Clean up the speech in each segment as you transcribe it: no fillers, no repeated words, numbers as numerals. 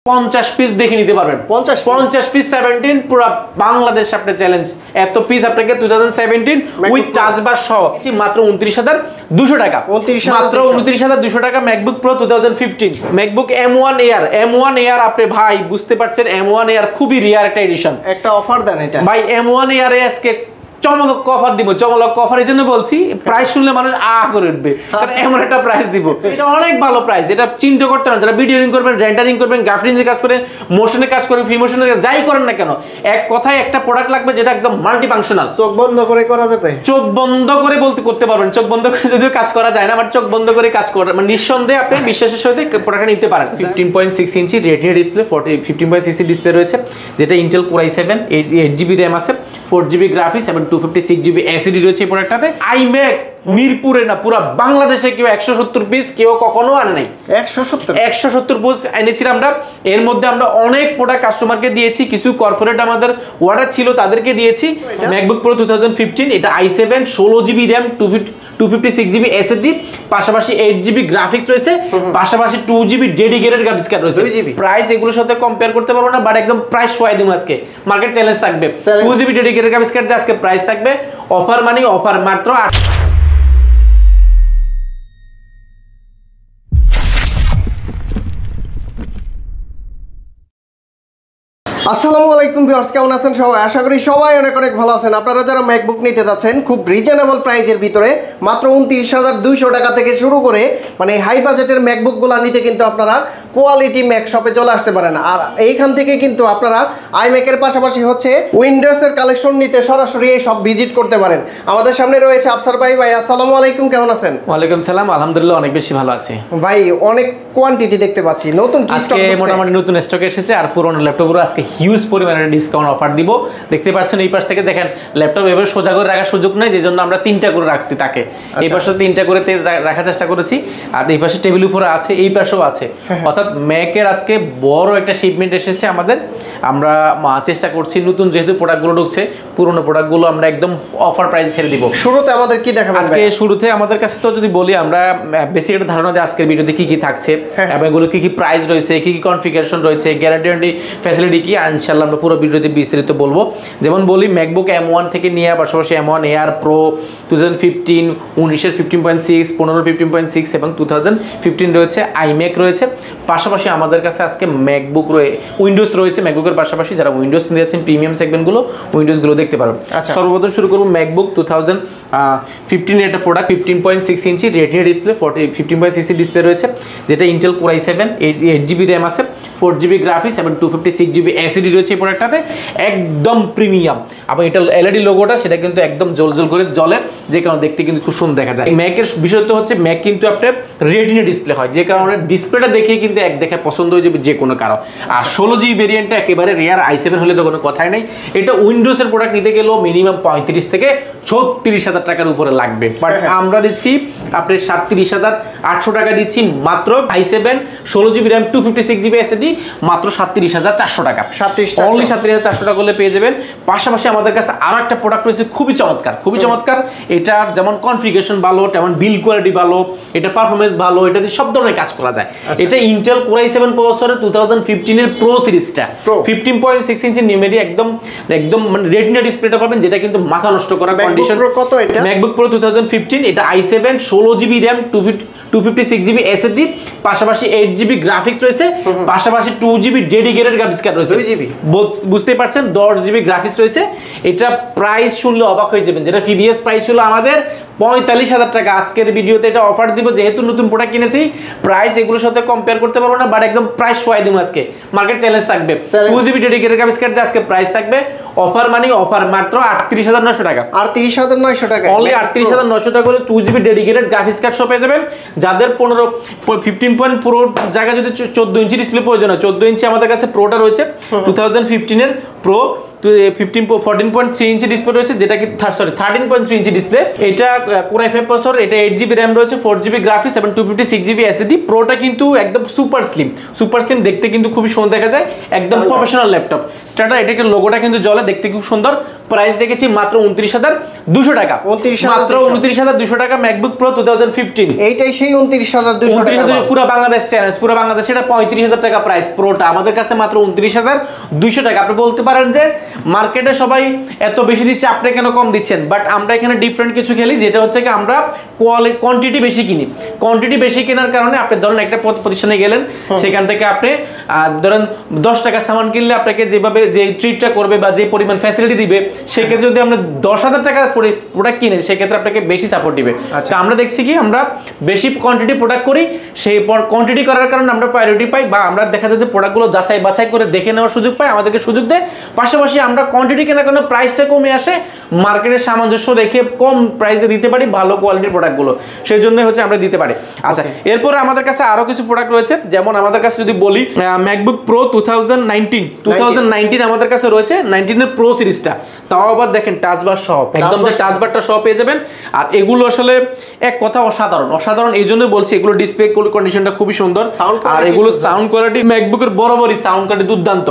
50 piece দেখে নিতে পারবেন। 50 পিস 17 পুরো বাংলাদেশ আপনি চ্যালেঞ্জ। এত পিস আপনাকে 2017 উইথ চার্জবার সহ মাত্র 29,200 টাকা। মাত্র 29,200 টাকা MacBook pro 2015। MacBook M1 Air আপনি ভাই বুঝতে পারছেন M1 Air খুবই রিয়ার একটা এডিশন। একটা অফার দেন এটা ভাই M1 Air এ আজকে চমৎকার অফার দিব। চমৎকার অফার এই জন্য বলছি, প্রাইস শুনলে মানুষ করে উঠবে, কারণ এমন একটা প্রাইস দিব। এটা অনেক ভালো প্রাইস, এটা চিন্তা করতে না। যারা ভিডিও রিং করবেন, রেন্ডারিং করবেন, গ্রাফিক্সের কাজ করেন, মোশনের কাজ করেন, ফ্রি মোশনের কাজ যাই করেন না কেন, এক কথায় একটা প্রোডাক্ট লাগবে যেটা একদম মাল্টি ফাংশনাল। চোখ বন্ধ করে করা যাবে, চোখ বন্ধ করে বলতে করতে পারবেন। চোখ বন্ধ করে যদিও কাজ করা যায় না, বাট চোখ বন্ধ করে কাজ করা মানে নিঃসন্দেহে আপনি বিশ্বাসের সাথে প্রোডাক্টটা নিতে পারেন। 15.6 ইঞ্চি রেটিনা ডিসপ্লে, 15.6 ডিসপ্লে রয়েছে, যেটা Intel core i7, 8GB RAM আছে, 4GB গ্রাফিক্স এবং 256GB SSD রয়েছে এই প্রোডাক্টটাতে। iMac মিরপুরে না পুরো বাংলাদেশে কেউ 170 পিস কেউ কখনো আনে নাই। 170 পিস এনেছিলাম আমরা। এর মধ্যে আমরা অনেক প্রোডাক্ট কাস্টমারকে দিয়েছি, কিছু কর্পোরেট আমাদের অর্ডার ছিল তাদেরকে দিয়েছি। ম্যাকবুক প্রো 2015, এটা i7, 16GB RAM, 256GB SSD, পাশাপাশি 8GB গ্রাফিক্স রয়েছে, পাশাপাশি 2GB ডেডিকেটেড গ্রাফিক্স কার্ড রয়েছে। প্রাইস এগুলোর সাথে কম্পেয়ার করতে পারবো না, বাট একদম প্রাইস সহায় দিব আজকে। মার্কেট চ্যালেঞ্জ থাকবে, 2GB ডেডিকেটেড গ্রাফিক্স কার্ড দিয়ে আজকে প্রাইস থাকবে অফার মানি অফার মাত্র। আসসালামু আলাইকুম ভিউয়ার্স, কেমন আছেন সবাই? আশা করি সবাই অনেক অনেক ভালো আছেন। আপনারা যারা ম্যাকবুক নিতে যাচ্ছেন খুব রিজনেবল প্রাইজের ভিতরে মাত্র 29,200 টাকা থেকে শুরু করে মানে হাই বাজেটের ম্যাকবুকগুলো নিতে কিন্তু আপনারা কোয়ালিটি ম্যাক শপে চলে আসতে পারেন। আর এইখান থেকে কিন্তু আপনারা আইম্যাকের পাশাপাশি হচ্ছে উইন্ডোজের কালেকশন নিতে সরাসরি এই সব ভিজিট করতে পারেন। আমাদের সামনে রয়েছে আফসার ভাই। ভাই আসসালামু আলাইকুম, কেমন আছেন? ওয়ালাইকুম সালাম, আলহামদুলিল্লাহ অনেক বেশি ভালো আছি। ভাই অনেক কোয়ান্টিটি দেখতে পাচ্ছি, নতুন কি স্টক? আজকে মোটামুটি নতুন স্টক এসেছে, আর পুরনো ল্যাপটপগুলো আজকে হিউজ পরিমাণে ডিসকাউন্ট অফার দিব। দেখতে পাচ্ছেন এই পাশ থেকে দেখেন, ল্যাপটপ এভাবে সোজা করে রাখার সুযোগ নেই, যেজন্য আমরা 3টা করে রাখছি তাকে। এই পাশে 3টা করে রাখার চেষ্টা করেছি, আর এই পাশে টেবিল উপরে আছে, এই পাশেও আছে। অর্থাৎ ম্যাকের আজকে বড় একটা শিপমেন্ট এসেছে আমাদের। আমরা চেষ্টা করছি নতুন যেহেতু প্রোডাক্টগুলো ঢুকছে, পুরনো প্রোডাক্টগুলো আমরা একদম অফার প্রাইসে ছেড়ে দিব। শুরুতে আমাদের কি দেখাবেন আজকে? শুরুতে আমাদের কাছে তো যদি বলি, আমরা বেসিক একটা ধারণা দিই আজকের ভিডিওতে কি কি থাকছে এবং এগুলো কি কি প্রাইস রয়েছে, কি কি কনফিগারেশন রয়েছে, গ্যারান্টি ফ্যাসিলিটি কি, ইনশাআল্লাহ আমরা পুরো ভিডিওতে বিস্তারিত বলবো। যেমন বলি, ম্যাকবুক M1 থেকে নিয়ে পাশাপাশি M1 Air Pro 2015, 19-এর 15.6, 15-এর 15.6 এবং 2015 রয়েছে, iMac রয়েছে। পাশাপাশি আমাদের কাছে আজকে ম্যাকবুক উইন্ডোজ রয়েছে। ম্যাকবুকের পাশাপাশি যারা উইন্ডোজ নিয়েছেন প্রিমিয়াম সেগমেন্টগুলো, উইন্ডোজগুলো দেখতে পারবেন। সর্বপ্রথম শুরু করবো ম্যাকবুক 2015 এর একটা প্রোডাক্ট, 15.6 ইঞ্চি রেটিনা ডিসপ্লে, 15.6 ডিসপ্লে রয়েছে, যেটা Intel core i7, 8GB RAM আছে, 4GB গ্রাফিক্স এবং 256GB SSD রয়েছে এই প্রোডাক্টটাতে। একদম প্রিমিয়াম, এবং এটা এলইডি লোগোটা সেটা কিন্তু একদম জলজল করে জ্বলে, যে কারণে দেখতে কিন্তু খুব সুন্দর দেখা যায়। ম্যাকের বিশেষত্ব হচ্ছে ম্যাক কিন্তু আপনার রেটিনা ডিসপ্লে হয়, যে কারণে ডিসপ্লেটা দেখে কিন্তু এক দেখে পছন্দ হয়ে যাবে যে কোনো কারো। আর 16GB ভেরিয়েন্টটা একেবারে রেয়ার, i7 হলে তো কোনো কথাই নেই। এটা উইন্ডোজের প্রোডাক্ট নিতে গেলেও মিনিমাম 35 থেকে 36,000 টাকার উপরে লাগবে, বাট আমরা দিচ্ছি আপনি 37,800 টাকা দিচ্ছি মাত্র। i7 16GB RAM, 256GB SSD মাত্র 37,400 টাকা। অনলি 37,400 টাকা করলে পেয়ে যাবেন। পাশাপাশি আমাদের কাছে আরো একটা প্রোডাক্ট রয়েছে খুবই চমৎকার, খুবই চমৎকার। এটার যেমন কনফিগারেশন ভালো, তেমন বিল কোয়ালিটি ভালো, এটা পারফরমেন্স ভালো, এটা দিয়ে সব ধরনের কাজ করা যায়। এটা ইন্টেল কোর i7 প্রসেসরের 2015 এর প্রো সিরিজটা, 15.6 ইঞ্চি নিউমেরি, একদম মানে রেটিনা ডিসপ্লেটা পাবেন, যেটা কিন্তু মাথা নষ্ট করা কন্ডিশন। কত এটা? ম্যাকবুক প্রো 2015, এটা i7, 16GB RAM, 256GB SSD, পাশাপাশি 8GB গ্রাফিক্স রয়েছে, পাশাপাশি 2GB ডেডিকেটেড গ্রাফিক্স কার্ড রয়েছে। বুঝতে পারছেন, 10GB গ্রাফিক্স রয়েছে। এটা প্রাইস শুনলে অবাক হয়ে যাবেন, যেটা প্রিভিয়াস প্রাইস ছিল আমাদের 45,000 টাকা। আজকের ভিডিওতে এটা অফার দিব, যেহেতু নতুন প্রোডাক্ট কিনেছি, প্রাইস এগুলোর সাথে কম্পেয়ার করতে পারবো না, বাট একদম প্রাইস সহায় দিব আজকে। মার্কেট চ্যালেঞ্জ থাকবে, 2GB ডেডিকেটেড গ্রাফিক্স কার্ড দিয়ে আজকে প্রাইস থাকবে অফার মানি অফার মাত্র 38,900 টাকা। 38,900 টাকা, অনলি 38,900 টাকা করে 2GB ডেডিকেটেড গ্রাফিক্স কার্ড সহ পেয়ে যাবেন। যাদের 15 প্রো জায়গায় যদি 14 ইঞ্চি ডিসপ্লে প্রয়োজন হয়, 14 ইঞ্চি আমাদের কাছে প্রোটা রয়েছে 2015 এর প্রো, 14.3 ইঞ্চি ডিসপ্লে রয়েছে, যেটা কি 13.3 ইঞ্চি ডিসপ্লে। এটা কোর i5 প্রসেসর, এটা 8GB র্যাম রয়েছে, 4GB গ্রাফিক্স এবং 256GB SSD। প্রোটা কিন্তু একদম সুপার স্লিম দেখতে কিন্তু খুবই সুন্দর দেখা যায়, একদম প্রফেশনাল ল্যাপটপ। স্টার্টার এটাকে লোগোটা কিন্তু জ্বলে, দেখতে খুব সুন্দর। প্রাইস রেখেছি মাত্র 29,200 টাকা। মাত্র 29,200 টাকা ম্যাকবুক প্রো 2015, এইটাই সেই 29,200 টাকা। পুরো বাংলাদেশ চ্যালেঞ্জ, পুরো বাংলাদেশে এটা 35,000 টাকা প্রাইস প্রোটা, আমাদের কাছে মাত্র 29,200 টাকা। আপনি বলতে পারেন যে মার্কেটে সবাই এত বেশি দিচ্ছে, আপনি কেন কম দিচ্ছেন? বাট আমরা এখানে ডিফারেন্ট কিছু খেলি, যেটা হচ্ছে কি আমরা কোয়ান্টিটি বেশি কিনি। কোয়ান্টিটি বেশি কেনার কারণে আপনি ধরেন একটা প্রতিষ্ঠানে গেলেন, সেখান থেকে আপনি ধরেন 10 টাকা সামান কিনলে আপনাকে যেভাবে যে ট্রিটটা করবে বা যে পরিমাণ ফ্যাসিলিটি দিবে, সেক্ষেত্রে যদি আমরা 10,000 টাকা প্রোডাক্ট কিনেন, সেক্ষেত্রে আপনাকে বেশি সাপোর্ট দিবে। আচ্ছা, আমরা দেখছি কি আমরা বেশি কোয়ান্টিটি প্রোডাক্ট করি, সেই কোয়ান্টিটি করার কারণে আমরা প্রায়োরিটি পাই, বা আমরা দেখা যায় যে প্রোডাক্টগুলো যাচাই বাছাই করে দেখে নেওয়ার সুযোগ পাই, আমাদেরকে সুযোগ দেয়। পাশাপাশি আমরা কোয়ান্টিটি কেনার কারণে প্রাইসটা কমে আসে, মার্কেটের সামঞ্জস্য রেখে কম প্রাইসে দিতে পারি ভালো কোয়ালিটির প্রোডাক্টগুলো, সেই জন্য হচ্ছে আমরা দিতে পারি। আচ্ছা, এরপরে আমাদের কাছে আরো কিছু প্রোডাক্ট রয়েছে, যেমন আমাদের কাছে যদি বলি ম্যাকবুক প্রো 2019 আমাদের কাছে রয়েছে, 19 এর প্রো সিরিজটা, তাও আবার দেখেন টাচ বার সহ, একদম যে টাচ বারটা সহ পেয়ে যাবেন। আর এগুলো আসলে এক কথা অসাধারণ, এই জন্য বলছি এগুলো ডিসপ্লে কন্ডিশনটা খুবই সুন্দর, আর এগুলো সাউন্ড কোয়ালিটি ম্যাকবুকের বরাবরই সাউন্ড কোয়ালিটি দুর্দান্ত।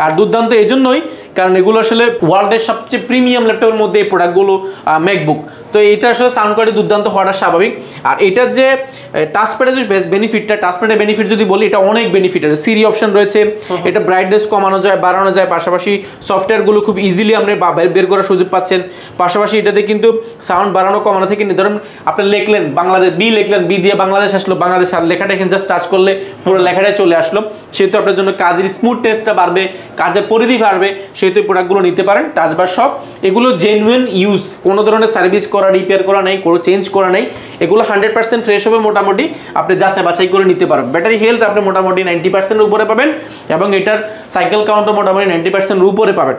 আর দুর্দান্ত এই জন্যই কারণ এগুলো আসলে ওয়ার্ল্ডের সবচেয়ে প্রিমিয়াম ল্যাপটপের মধ্যে এই প্রোডাক্টগুলো ম্যাকবুক, তো এটা আসলে সাউন্ড কোয়ালিটি দুর্দান্ত হওয়াটা স্বাভাবিক। আর এটার যে টাচপ্যাডের যে বেস্ট বেনিফিটটা, টাচপ্যাডের বেনিফিট যদি বলি, এটা অনেক বেনিফিট আছে। সিরি অপশন রয়েছে, এটা ব্রাইটনেস কমানো যায়, বাড়ানো যায়, পাশাপাশি সফটওয়্যারগুলো খুব ইজিলি আপনি বের করার সুযোগ পাচ্ছেন। পাশাপাশি এটাতে কিন্তু সাউন্ড বাড়ানো কমানো থেকে ধরুন আপনি লিখলেন বাংলাদেশ, বি দিয়ে বাংলাদেশ আসলো, বাংলাদেশ আর লেখাটা এখানে জাস্ট টাচ করলে পুরো লেখাটাই চলে আসলো, সেহেতু আপনার জন্য কাজের স্মুথনেসটা বাড়বে, কাজের পরিধি বাড়বে, সেহেতু এই প্রোডাক্টগুলো নিতে পারেন। টাচবার সব এগুলো জেনুইন ইউজ, কোনো ধরনের সার্ভিস করা, রিপেয়ার করা নেই, কোনো চেঞ্জ করা নেই, এগুলো 100% ফ্রেশ হবে। মোটামুটি আপনি যাচাই বাছাই করে নিতে পারবেন। ব্যাটারি হেলথ আপনি মোটামুটি 90% উপরে পাবেন, এবং এটার সাইকেল কাউন্টও মোটামুটি 90% উপরে পাবেন।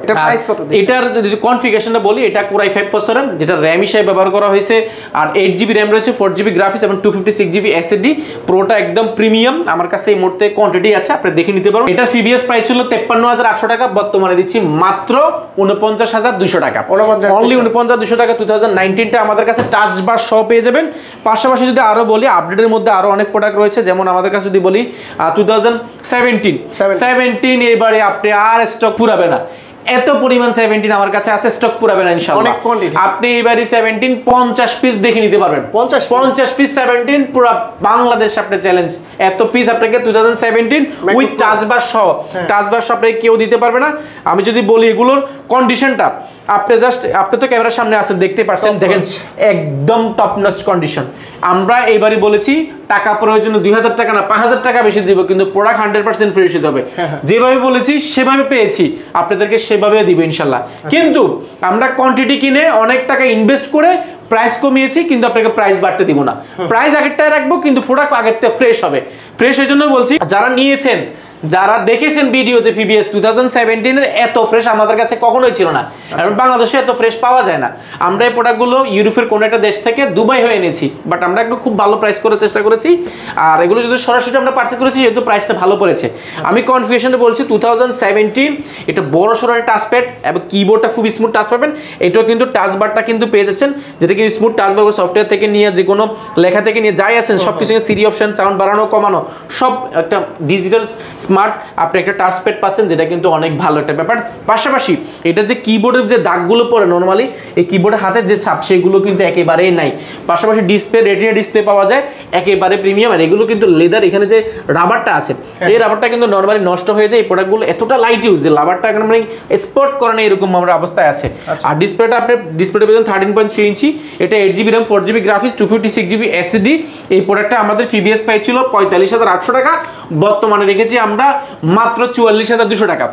এটার যদি কনফিগারেশনটা বলি, এটা Core i5 প্রসেসর, যেটা র্যাম হিসেবে ব্যবহার করা হয়েছে, আর 8GB র্যাম রয়েছে, 4GB গ্রাফিক্স এবং 256GB SSD। প্রোটা একদম প্রিমিয়াম, আমার কাছে এই মুহূর্তে কোয়ান্টিটি আছে, আপনি দেখে নিতে পারবেন। এটার ফিবিএস প্রাইস ছিল 53,800 টাকা, বর্তমানে দিচ্ছি মাত্র 49,200 টাকা, অনলি 49,200 টাকা। 2019টা আমাদের কাছে টাচ বার সহ পেয়ে যাবেন। পাশাপাশি যদি আরো বলি, আপডেটের মধ্যে আরো অনেক প্রোডাক্ট রয়েছে, যেমন আমাদের কাছে যদি বলি 2017 এবারে আপনি আর স্টক পুরাবে না, এত পরিমাণ 17 আমার কাছে আছে, স্টক পুরাবে না ইনশাআল্লাহ। আপনি এবারে 17 50 পিস দেখে নিতে পারবেন, 50 পিস 17 পুরো বাংলাদেশ আপনি চ্যালেঞ্জ, এত পিস আপনাকে 2017 উইথ টাচবার সহ, টাচবার সহ আপনাকে কেউ দিতে পারবে না। আমি যদি বলি এগুলোর কন্ডিশনটা, আপনি তো ক্যামেরার সামনে আছেন, দেখতে পাচ্ছেন, দেখেন একদম টপ নচ কন্ডিশন। আমরা এইবারই বলেছি টাকা প্রয়োজনে 2,000 টাকা না 5,000 টাকা বেশি দিব, কিন্তু প্রোডাক্ট 100% ফ্রেশ দিতে হবে। যেভাবে বলেছি সেভাবে পেয়েছি, আপনাদেরকে সেভাবে দিব ইনশাল্লাহ। কিন্তু আমরা কোয়ান্টিটি কিনে অনেক টাকা ইনভেস্ট করে প্রাইস কমিয়েছি, কিন্তু আপনাকে প্রাইস বাড়তে দিব না, প্রাইস আগেরটাই রাখবো, কিন্তু প্রোডাক্ট আগের থেকে ফ্রেশ হবে। ফ্রেশ এই জন্য বলছি, যারা নিয়েছেন, যারা দেখেছেন ভিডিওতে ফিবিএস 2017 এর এত ফ্রেশ আমাদের কাছে কখনোই ছিল না, কারণ বাংলাদেশে এত ফ্রেশ পাওয়া যায় না। আমরা এই প্রোডাক্টগুলো ইউরোপের কোনো একটা দেশ থেকে দুবাই হয়ে এনেছি, বাট আমরা একটু খুব ভালো প্রাইস করার চেষ্টা করেছি। আর এগুলো যদি সরাসরি আমরা পারচেজ করেছি, যেহেতু প্রাইসটা ভালো পড়েছে। আমি কনফিগারেশনে বলছি 2017, এটা বড় সড়ো টাচপ্যাড এবং কিবোর্ডটা খুব স্মুথ টাচ পাবেন। এটাও কিন্তু টাচবারটা কিন্তু পেয়ে যাচ্ছেন, যেটা কি স্মুথ টাচবার সফটওয়্যার থেকে নিয়ে, যে কোনো লেখা থেকে নিয়ে যাই আছেন সব কিছু, সিরি অপশন, সাউন্ড বাড়ানো কমানো সব, একটা ডিজিটাল স্মার্ট আপনি একটা টাচপ্যাড পাচ্ছেন, যেটা কিন্তু অনেক ভালো একটা ব্যাপার। পাশাপাশি এটা যে কিবোর্ডের যে দাগগুলো পড়ে নর্মালি, এই কিবোর্ডের হাতের যে ছাপ, সেগুলো কিন্তু একেবারেই নাই। পাশাপাশি ডিসপ্লে, রেটিনা ডিসপ্লে পাওয়া যায়, একেবারে প্রিমিয়াম। আর এগুলো কিন্তু লেদার, এখানে যে রাবারটা আছে, এই রাবারটা কিন্তু নর্মালি নষ্ট হয়ে যায়। এই প্রোডাক্টগুলো এতটা লাইট ইউজ, যে রাবারটা এখন মানে স্পট করে না, এরকম আমরা অবস্থায় আছে। আর ডিসপ্লেটা আপনি ডিসপ্লেটা পেয়েছেন 13.3 ইঞ্চি, এটা 8GB RAM, 4GB graphics, 256GB SSD। এই প্রোডাক্টটা আমাদের ফিবিএস প্রাইস ছিল 45,800 টাকা, বর্তমানে রেখেছি আমরা মাত্র 44,200 টাকা,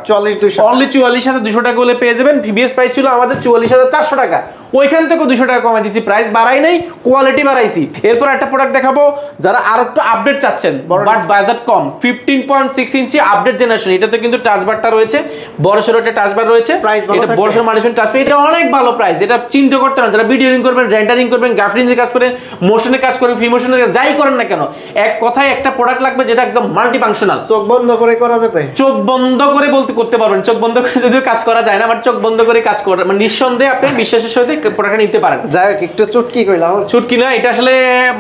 অনলি 44,200 টাকা বলে পেয়ে যাবেন। ফিবিএস প্রাইস ছিল আমাদের 44,400 টাকা, ওইখান থেকে 200 টাকা কমাই দিয়েছি, প্রাইস বাড়াই নাই, কোয়ালিটি বাড়াইছি। এরপর একটা প্রোডাক্ট দেখাবো, যারা আর একটু আপডেট চাচ্ছেন but budget com, 15.6 inch update generation. এটাতে কিন্তু টাচবারটা রয়েছে, বড় সড়ো একটা টাচবার রয়েছে, এটা বড় সড়ো মানুষের টাচবার, এটা অনেক ভালো প্রাইস। এটা চিন্তা করতে না, যারা ভিডিওরিং করবেন, রেন্ডারিং করবেন, গ্রাফিক্সের কাজ করেন, মোশনের কাজ করেন, ফ্রি মোশনের যাই করেন না কেন, এক কথায় একটা প্রোডাক্ট লাগবে যেটা একদম মাল্টি ফাংশনাল, চোখ বন্ধ করে করা যাবে? চোখ বন্ধ করে বলতে করতে পারবেন, চোখ বন্ধ করে যদিও কাজ করা যায় না, বাট চোখ বন্ধ করে কাজ করা মানে নিঃসন্দেহে আপনি বিশ্বাসের সাথে প্রোডাক্টটা নিতে পারেন। যাই হোক, একটু চুটকি কইলাম। চুটকি না, এটা আসলে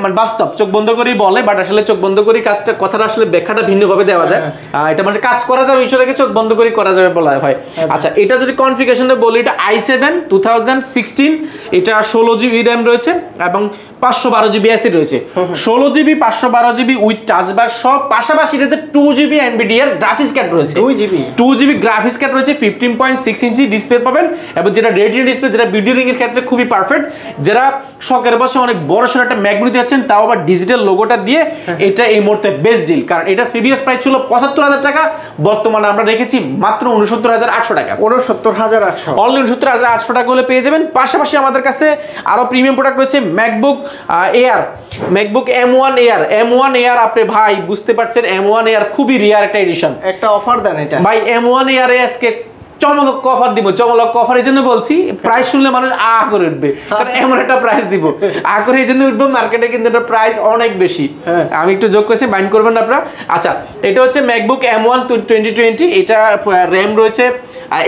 মানে বাস্তব, চোখ বন্ধ করেই বলে, বাট আসলে চোখ বন্ধ করে কাজটা কথাটা আসলে ব্যাখ্যাটা ভিন্নভাবে দেওয়া যায়। এটা মানে কাজ করা যাবে বিষয়টাকে চোখ বন্ধ করে করা যাবে বলা হয়। আচ্ছা, এটা যদি কনফিগারেশনে বলি, এটা i7 2016, এটা 16 জিবি র্যাম রয়েছে এবং 512 জিবি এসএসডি রয়েছে। 16 জিবি 512 জিবি উইথ টাচবার সব, পাশাপাশি এটাতে 2 জিবি এনভিডিআর গ্রাফিক্স কার্ড রয়েছে। 2 জিবি গ্রাফিক্স কার্ড রয়েছে, 15.6 ইঞ্চি ডিসপ্লে পাবেন এবং যেটা রেটিনা ডিসপ্লে, যেটা ভিডিও রিং এর ক্ষেত্রে খুবই পারফেক্ট। যারা শখের বসে অনেক বড় সড় একটা ম্যাক নিতে যাচ্ছেন, তাও আবার ডিজিটাল লোগোটা দিয়ে, এটা এই মুহূর্তে বেস্ট ডিল। কারণ এটা প্রিভিয়াস প্রাইস ছিল 75,000 টাকা, বর্তমানে আমরা রেখেছি মাত্র 69,800 টাকা। 69,800, অনলি 69,800 টাকা হলে পেয়ে যাবেন। পাশাপাশি আমাদের কাছে আরো প্রিমিয়াম প্রোডাক্ট রয়েছে, MacBook air, MacBook M1 air. আপনি ভাই বুঝতে পারছেন, M1 এয়ার খুবই রিয়ার একটা এডিশন। একটা অফার দেন এটা ভাই, M1 এয়ারে আজকে চমক অফার দিব, চমক অফার এই জন্য বলছি, প্রাইস শুনলে মানুষ করে উঠবে, কারণ এমন একটা প্রাইস দিব করে এই জন্য উঠবো। মার্কেটে কিন্তু এটা প্রাইস অনেক বেশি, আমি একটু যোগ করেছি, মাইন্ড করবেন না আপনারা। আচ্ছা, এটা হচ্ছে ম্যাকবুক M1 2020, এটা র্যাম রয়েছে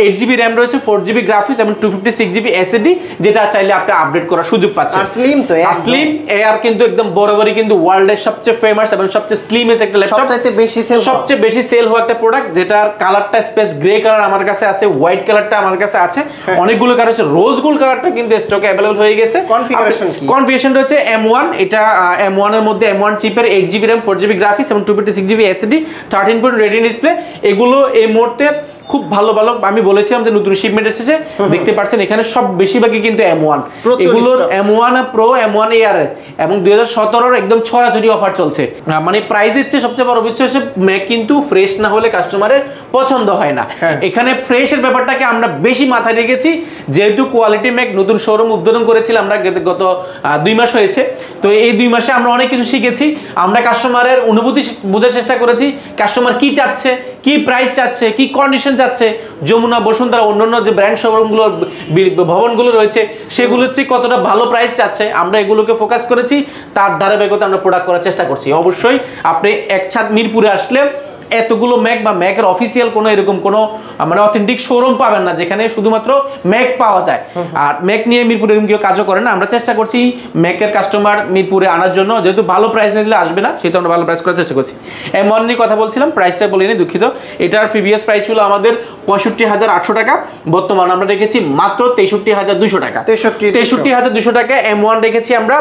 8 জিবি র্যাম রয়েছে, 4 জিবি গ্রাফিক্স এবং 256 জিবি এসএসডি, যেটা চাইলে আপনি আপডেট করার সুযোগ পাচ্ছেন। স্লিম তো, স্লিম এয়ার কিন্তু একদম বরাবরই কিন্তু ওয়ার্ল্ডের সবচেয়ে ফেমাস এবং সবচেয়ে স্লিমেস্ট একটা ল্যাপটপ, সবচেয়ে বেশি সেল হওয়া একটা প্রোডাক্ট, যেটার কালারটা স্পেস গ্রে কালার আমার কাছে আছে, হোয়াইট কালারটা আমার কাছে আছে, অনেকগুলো কালার আছে, রোজ গোল্ড কালারটা কিন্তু স্টকে अवेलेबल হয়ে গেছে। কনফিগারেশন রয়েছে M1, এটা M1 এর মধ্যে M1 চিপের 8 জিবি RAM 4 জিবি গ্রাফিক্স এবং 256 জিবি SSD, 13 রেটিনা ডিসপ্লে। এগুলো এই মুহূর্তে খুব ভালো ভালো, আমি বলেছিলাম যে নতুন শিপমেন্ট এসেছে, দেখতে পাচ্ছেন এখানে সব বেশিরভাগই কিন্তু M1, এগুলোর M1 Pro, M1 Air এবং 2017 একদম ছড়াছড়ি অফার চলছে। মানে প্রাইসের চেয়ে সবচেয়ে বড় বিষয় হচ্ছে ম্যাক কিন্তু ফ্রেশ না হলে কাস্টমারের পছন্দ হয় না। এখানে ফ্রেশের ব্যাপারটাকে আমরা বেশি মাথায় রেখেছি, যেহেতু কোয়ালিটি ম্যাক নতুন শোরুম উদ্বোধন করেছিলাম আমরা গত 2 মাস হয়েছে। তো এই 2 মাসে আমরা অনেক কিছু শিখেছি, আমরা কাস্টমারের অনুভূতি বোঝার চেষ্টা করেছি, কাস্টমার কি চাচ্ছে, কি প্রাইস চাচ্ছে, কি কন্ডিশন যাচ্ছে, যমুনা, বসুন্ধরা, অন্যান্য যে ব্র্যান্ড শোরুমগুলো, ভবনগুলো রয়েছে, সেগুলো হচ্ছে কতটা ভালো প্রাইস চাচ্ছে, আমরা এগুলোকে ফোকাস করেছি, তার ধারাবাহিকতা আমরা প্রোডাক্ট করার চেষ্টা করছি। অবশ্যই আপনি এক ছাদ মিরপুরে আসলে এতগুলো ম্যাক বা ম্যাকের অফিসিয়াল কোনো এরকম কোনো মানে অথেন্টিক শোরুম পাবেন না যেখানে শুধুমাত্র ম্যাক পাওয়া যায়। আর ম্যাক নিয়ে মিরপুরে এরকম কেউ কাজও করে না। আমরা চেষ্টা করছি ম্যাকের কাস্টমার মিরপুরে আনার জন্য, যেহেতু ভালো প্রাইস নিলে আসবে না, সেহেতু আমরা ভালো প্রাইস করার চেষ্টা করছি। M1 নিয়ে কথা বলছিলাম, প্রাইসটা বলিনি, দুঃখিত। এটার প্রিভিয়াস প্রাইস ছিল আমাদের 65,800 টাকা, বর্তমানে আমরা রেখেছি মাত্র 63,200 টাকা। 63,200 টাকা M1 রেখেছি আমরা।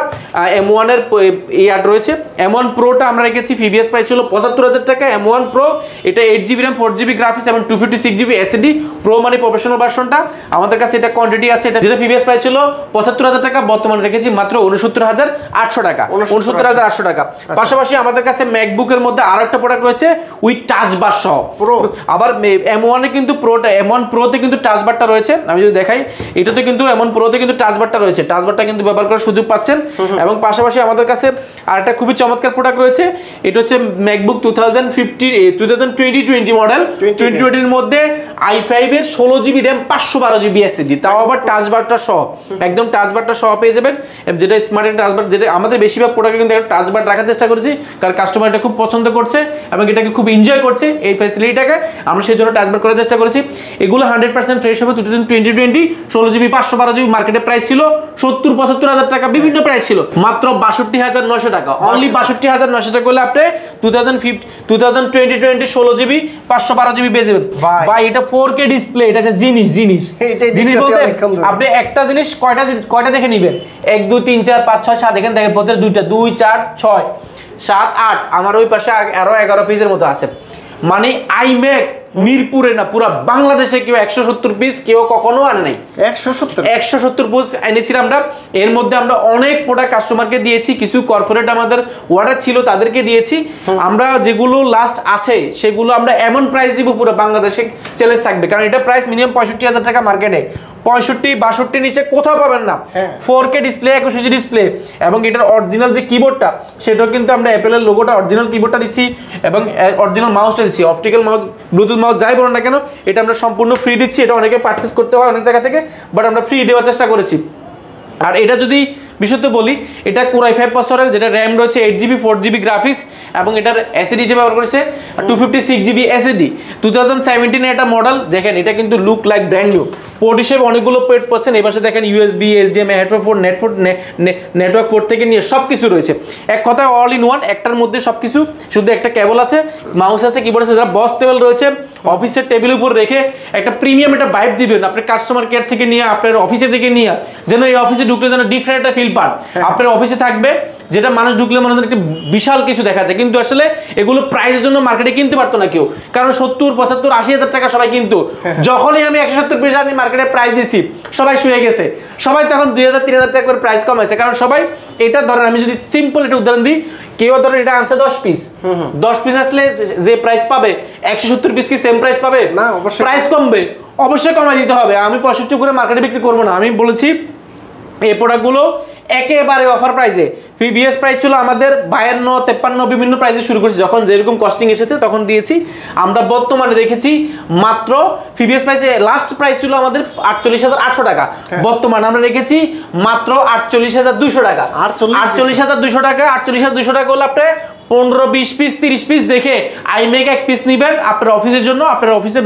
M1 এর ইয়ার রয়েছে, M1 Proটা আমরা রেখেছি, প্রিভিয়াস প্রাইস ছিল 75,000 টাকা। M1 Pro, এটা 8 জিবি RAM 4 জিবি গ্রাফিক্স এবং 256 জিবি SSD, প্রো মানে প্রফেশনাল ভার্সনটা। আমাদের কাছে এটা কোয়ান্টিটি আছে, এটা যেটা প্রিভিয়াস প্রাইস ছিল 75,000 টাকা, বর্তমানে রেখেছি মাত্র 69,800 টাকা। 69,800 টাকা। পাশাপাশি আমাদের কাছে ম্যাকবুকের মধ্যে আরো একটা প্রোডাক্ট রয়েছে উইথ টাচ বার সহ প্রো। আবার M1 এ কিন্তু প্রোটা, M1 Proতে কিন্তু টাচ বারটা রয়েছে, আমি যদি দেখাই, এটাতে কিন্তু M1 Proতে কিন্তু টাচ বারটা রয়েছে, টাচ বারটা কিন্তু ব্যবহার করার সুযোগ পাচ্ছেন। এবং পাশাপাশি আমাদের কাছে আরেকটা খুবই চমৎকার প্রোডাক্ট রয়েছে, এটা হচ্ছে ম্যাকবুক 2020 মডেল, 2020 এর মধ্যে i5 এর 16 জিবি RAM 512 জিবি SSD, তাও আবার টাচ বারটা সহ, একদম টাচ বারটা সহ পেয়ে যাবেন, যেটা স্মার্ট টাচ বার, যেটা আমাদের বেশিরভাগ প্রোডাক্টে কিন্তু টাচ বার রাখার চেষ্টা করেছি, কারণ কাস্টমার এটা খুব পছন্দ করছে এবং এটাকে খুব এনজয় করছে এই ফ্যাসিলিটিটাকে, আমরা সেই জন্য টাচ বার করার চেষ্টা করেছি। এগুলো 100% ফ্রেশ হবে। 2020 16 জিবি 512 জিবি মার্কেটে প্রাইস ছিল 70-75,000 টাকা, বিভিন্ন প্রাইস ছিল, মাত্র 62,900 টাকা। অনলি 62,900 টাকা হলে আপনি 2020 16 জিবি 512 জিবি পেয়ে যাবেন। ভাই এটা 4K ডিসপ্লে, এটা একটা জিনিস বলতে আপনি একটা জিনিস কয়টা দেখে নেবেন, 1 2 3 4 5 6 7, এখানে দেখেন প্রত্যেক 2টা 2 4 6 7 8, আমার ওই পাশে আরো 11 পিসের মতো আছে। মানে আইম্যাক মিরপুরে না, পুরো বাংলাদেশে কেউ 170 পিস কেউ কখনো আনে নাই। 170 পিস এনেছিলাম আমরা। এর মধ্যে আমরা অনেক প্রোডাক্ট কাস্টমারকে দিয়েছি, কিছু কর্পোরেট আমাদের অর্ডার ছিল তাদেরকে দিয়েছি। আমরা যেগুলো লাস্ট আছে সেগুলো আমরা এমন প্রাইস দিব, পুরো বাংলাদেশে চ্যালেঞ্জ থাকবে, কারণ এটা প্রাইস মিনিমাম 65,000 টাকা মার্কেটে, 65-62 নিচে কোথাও পাবেন না। 4K ডিসপ্লে, 21 ইঞ্চি ডিসপ্লে, এবং এটার অরিজিনাল যে কিবোর্ডটা সেটাও কিন্তু আমরা অ্যাপেলের লোগোটা অরিজিনাল কিবোর্ডটা দিচ্ছি এবং অরিজিনাল মাউসটা দিচ্ছি, অপটিক্যাল মাউস, ব্লুটুথ মাউস যাই বলো না কেন, এটা আমরা সম্পূর্ণ ফ্রি দিচ্ছি। এটা অনেকে পারচেস করতে হয় অনেক জায়গা থেকে, বাট আমরা ফ্রি দেওয়ার চেষ্টা করেছি। আর এটা যদি বিশেষত বলি এটা Core i5 প্রসেসরের, যেটা RAM রয়েছে 8GB 4GB গ্রাফিক্স এবং এটার SSD ব্যবহার করেছে 256GB SSD। 2017 এর এটা মডেল। দেখেন এটা কিন্তু look like brand new. Port হিসেবে অনেকগুলো পোর্ট পাচ্ছেন। এই পাশে দেখেন USB, HDMI, headphone, network port থেকে নিয়ে সবকিছু রয়েছে। এক কথায় অল ইন ওয়ান, একটার মধ্যে সবকিছু, শুধু একটা কেবল আছে, মাউস আছে, কিবোর্ড আছে, যারা বস টেবিল রয়েছে অফিসের টেবিলের উপর রেখে একটা প্রিমিয়াম একটা ভাইব দিবেন আপনার কাস্টমার কেয়ার থেকে নিয়ে আপনার অফিসে থেকে নিয়ে, যেন এই অফিসে ঢুকলে যেন ডিফারেন্ট একটা ফিল পান। আপনার অফিসে থাকবে যেটা মানুষ ঢুকলে মনে হয় একটা বিশাল কিছু দেখা যায়, কিন্তু আসলে এগুলো প্রাইসের জন্য মার্কেটে কিনতে পারতো না কেউ, কারণ 70, 75, 80,000 টাকা সবাই কিন্তু। যখনই আমি 170 পিস আমি মার্কেটে প্রাইস দিছি সবাই শুয়ে গেছে, সবাই তখন 2,000, 3,000 টাকা করে প্রাইস কমাইছে, কারণ সবাই এটা ধরেন, আমি যদি সিম্পল একটা উদাহরণ দিই, কেউ ধরেন এটা আনছে 10 পিস, 10 পিস আসলে যে প্রাইস পাবে 170 পিস কি সেম প্রাইস পাবে না? অবশ্যই প্রাইস কমবে, অবশ্যই কমাই দিতে হবে। আমি 65 করে মার্কেটে বিক্রি করবো না। আমি বলেছি এই প্রোডাক্টগুলো একেবারে অফার প্রাইসে। প্রিভিয়াস প্রাইস ছিল আমাদের 52, 53 বিভিন্ন প্রাইসে শুরু করেছি, যখন যেরকম কস্টিং এসেছে তখন দিয়েছি। আমরা বর্তমানে রেখেছি মাত্র প্রিভিয়াস প্রাইসে, লাস্ট প্রাইস ছিল আমাদের 48,800 টাকা, বর্তমানে আমরা রেখেছি মাত্র 48,200 টাকা। 48,200 টাকা, 48,200 টাকা হলে আপনি 15, 20 পিস, 30 পিস দেখে আইমেক এক পিস নেবেন আপনার অফিসের জন্য, আপনার অফিসের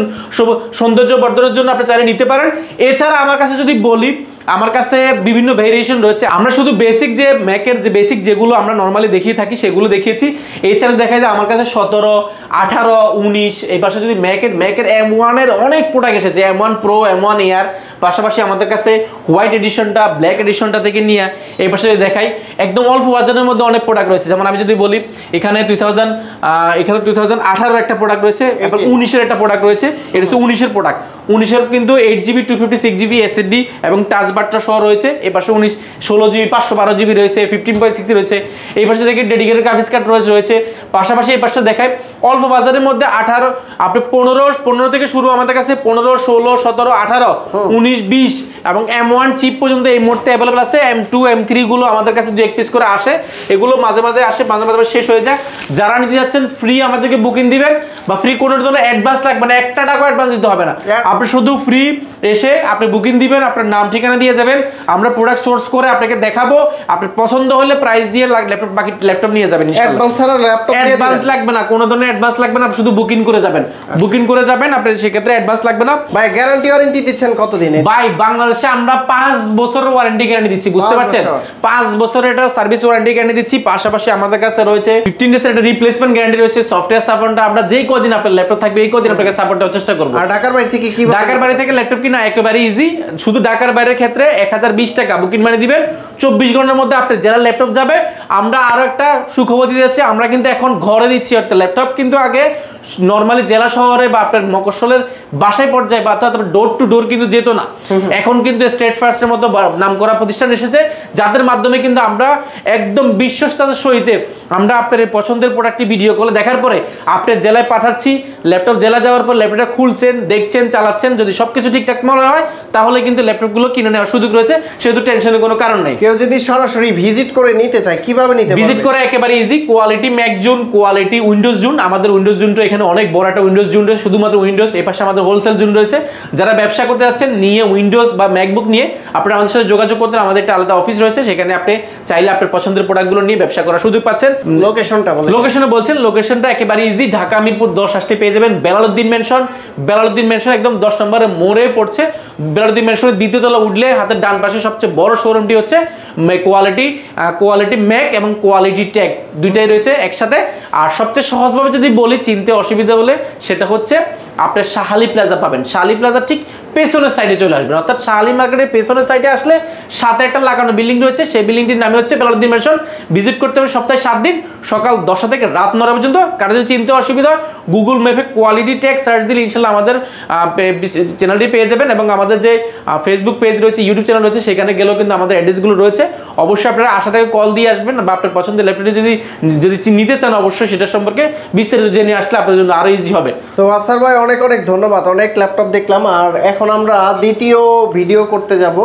সৌন্দর্য বর্ধনের জন্য আপনি চাইলে নিতে পারেন। এছাড়া আমার কাছে যদি বলি, আমার কাছে বিভিন্ন ভেরিয়েশন রয়েছে। আমরা শুধু বেসিক যে ম্যাকের যে বেসিক যেগুলো আমরা নর্মালি দেখিয়ে থাকি সেগুলো দেখিয়েছি। এছাড়া দেখা যায় আমার কাছে 17, 18, 19, এই পাশে যদি ম্যাকের M1 এর অনেক প্রোডাক্ট এসেছে, M1 Pro, M1 Air, পাশাপাশি আমাদের কাছে হোয়াইট এডিশনটা, ব্ল্যাক এডিশনটা থেকে নিয়ে এই পাশে যদি দেখাই একদম অল্প বাজারের মধ্যে অনেক প্রোডাক্ট রয়েছে। যেমন আমি যদি বলি এখানে 2018 একটা প্রোডাক্ট রয়েছে এবং 19 এর একটা প্রোডাক্ট রয়েছে। এটা হচ্ছে 19 এর প্রোডাক্ট। 19 এর কিন্তু 8GB 256GB SSD এবং টাচ বারটা সহ রয়েছে। এই পাশে 16GB 512GB রয়েছে, 15.6 রয়েছে। এই পাশে দেখে ডেডিকেটেড গ্রাফিক্স কার্ড রয়েছে। পাশাপাশি এই পাশে দেখায় অল্প বাজারের মধ্যে 18, আপনি 15 থেকে শুরু আমাদের কাছে 15, 16, 17, 18, 19, 20 এবং M1 চিপ পর্যন্ত এই মুহূর্তে অ্যাভেলেবল আছে। M2, M3 গুলো আমাদের কাছে 2-1 পিস করে আসে, এগুলো মাঝে মাঝে আসে, মাঝে মাঝে শেষ হয়ে যায়। যারা নিতে যাচ্ছেন ফ্রি আমাদেরকে বুকিং দিবেন, বা ফ্রি কোডের জন্য অ্যাডভান্স লাগবে না, 1 টাকা অ্যাডভান্স দিতে হবে না। আপনি শুধু ফ্রি এসে আপনি বুকিং দিবেন, আপনার নাম ঠিকানা দিয়ে যাবেন, আমরা প্রোডাক্ট সোর্স করে আপনাকে দেখাবো, আপনার পছন্দ হলে প্রাইস দিয়ে ল্যাপটপ, বাকি ল্যাপটপ নিয়ে যাবেন ইনশাআল্লাহ। অ্যাডভান্স ছাড়া ল্যাপটপ অ্যাডভান্স লাগবে না, কোনো ধরনের অ্যাডভান্স লাগবে না, আপনি শুধু বুকিং করে যাবেন। বুকিং করে যাবেন, আপনার সেক্ষেত্রে অ্যাডভান্স লাগবে না। ভাই গ্যারান্টি ওয়ারেন্টি দিচ্ছেন কতদিনে? ভাই বাংলাদেশে আমরা 5 বছরের ওয়ারেন্টি গ্যারান্টি দিচ্ছি, বুঝতে পারছেন? 5 বছরের এটা সার্ভিস ওয়ারেন্টি গ্যারান্টি দিচ্ছি। পাশাপাশি আমাদের কাছে রয়েছে 15 ডেজ এর রিপ্লেসমেন্ট গ্যারান্টি রয়েছে। সফটওয়্যার সাপোর্টটা আমরা যেই কদিন আপনার ল্যাপটপ থাকবে এই কদিন আপনাকে সাপোর্ট দেওয়ার চেষ্টা করব। আর ঢাকার বাইরে থেকে কি? ঢাকার বাইরে থেকে ল্যাপটপ কিনা একেবারে ইজি। শুধু ঢাকার বাইরের ক্ষেত্রে 1020 টাকা বুকিং মানি দিবেন, 24 ঘন্টার মধ্যে আপনার জেলা ল্যাপটপ যাবে। আমরা আরো একটা সুখবর দিয়ে যাচ্ছি, আমরা কিন্তু এখন ঘরে দিচ্ছি একটা ল্যাপটপ। কিন্তু আগে নরমালি জেলা শহরে বা আপনার মফস্বলের বাসায় পর্যায়ে বা ডোর টু ডোর কিন্তু যেত না। এখন কিন্তু স্টেট ফার্স্টের মতো নামকরা প্রতিষ্ঠান এসেছে, যাদের মাধ্যমে কিন্তু আমরা একদম বিশ্বস্ততার সহিত আমরা আপনার পছন্দের প্রোডাক্টটি ভিডিও কলে দেখার পরে আপনার জেলায় পাঠাচ্ছি। ল্যাপটপ জেলা যাওয়ার পর ল্যাপটপটা খুলছেন, দেখছেন, চালাচ্ছেন, যদি সবকিছু ঠিকঠাক মনে হয় তাহলে কিন্তু ল্যাপটপগুলো কিনে নেওয়ার সুযোগ রয়েছে, সেহেতু টেনশনের কোনো কারণ নেই। কেউ যদি সরাসরি ভিজিট করে নিতে চায় কিভাবে নিতে পারবে? ভিজিট করে একেবারে easy. Quality Mac zone, quality Windows zone, আমাদের উইন্ডোজ জোনটা এখানে অনেক বড় একটা উইন্ডোজ জোন রয়েছে, শুধুমাত্র উইন্ডোজ। এই পাশে আমাদের হোলসেল জোন রয়েছে। যারা ব্যবসা করতে যাচ্ছেন নিয়ে উইন্ডোজ বা ম্যাকবুক নিয়ে আপনারা আমাদের সাথে যোগাযোগ করতে, আমাদের একটা আলাদা অফিস রয়েছে, সেখানে আপনি চাইলে আপনার পছন্দের প্রোডাক্টগুলো নিয়ে ব্যবসা করার সুযোগ পাচ্ছেন। লোকেশনটা বলেন। লোকেশনে বলছেন, লোকেশনটা একেবারে ইজি। ঢাকা মিরপুর 10 আসতে পেয়ে যাবেন বেলালউদ্দিন মেনশন। বেলালউদ্দিন মেনশন একদম 10 নম্বরে মোড়ে পড়ছে। বেলালউদ্দিন মেনশনের দ্বিতীয় তলা উঠলে হাতের ডান পাশে সবচেয়ে বড় শোরুমটি হচ্ছে কোয়ালিটি ম্যাক এবং কোয়ালিটি ট্যাগ, দুইটাই রয়েছে একসাথে। আর সবচেয়ে সহজভাবে যদি বলি, চিনতে অসুবিধা হলে, সেটা হচ্ছে আপনার শাহালি প্লাজা পাবেন। শাহালি প্লাজা ঠিক পেছনের সাইডে চলে আসবেন, অর্থাৎ শাহালি মার্কেটের পেছনের সাইডে আসলে সাথে একটা লাগানো বিল্ডিং রয়েছে, সেই বিল্ডিংটির নামে হচ্ছে বেলালউদ্দিন মেনশন। ভিজিট করতে হবে সপ্তাহে 7 দিন, সকাল 10টা থেকে রাত 9টা পর্যন্ত। কারো যদি চিনতে অসুবিধা হয় গুগল ম্যাপে কোয়ালিটি ট্যাগ সার্চ দিলে ইনশাল্লাহ আমাদের চ্যানেলটি পেয়ে যাবেন, এবং আমাদের যে ফেসবুক পেজ রয়েছে, ইউটিউব চ্যানেল রয়েছে, সেখানে গেলেও কিন্তু আমাদের অ্যাড্রেসগুলো রয়েছে। অবশ্যই আপনারা আশা থেকে কল দিয়ে আসবেন, বা আপনার পছন্দের ল্যাপটপটি যদি নিতে চান অবশ্যই সেটা সম্পর্কে বিস্তারিত জেনে আসলে আপনার জন্য আরো ইজি হবে। তো আফসার ভাই অনেক অনেক ধন্যবাদ, অনেক ল্যাপটপ দেখলাম। আর এখন আমরা দ্বিতীয় ভিডিও করতে যাব,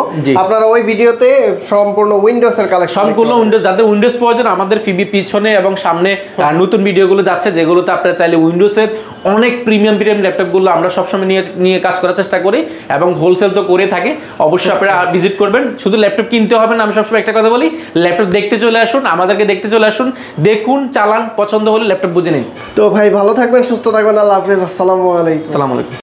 আপনারা ওই ভিডিও ভিডিওতে সম্পূর্ণ উইন্ডোজের কালেকশন, সম্পূর্ণ উইন্ডোজ, যাদের উইন্ডোজ প্রয়োজন আমাদের পিছনে এবং সামনে নতুন ভিডিওগুলো যাচ্ছে, যেগুলোতে আপনারা চাইলে উইন্ডোজের অনেক প্রিমিয়াম ল্যাপটপগুলো আমরা সবসময় নিয়ে কাজ করার চেষ্টা করি এবং হোলসেল তো করে থাকি। অবশ্যই আপনারা ভিজিট করবেন। শুধু ল্যাপটপ কিনতে হবে না, আমি সবসময় একটা কথা বলি, ল্যাপটপ দেখতে চলে আসুন, আমাদেরকে দেখতে চলে আসুন, দেখুন, চালান, পছন্দ হলে ল্যাপটপ বুঝে নিন। তো ভাই ভালো থাকবেন, সুস্থ থাকবেন, আল্লাহ হাফেজ, আসসালামু আলাইকুম। আসসালামু আলাইকুম।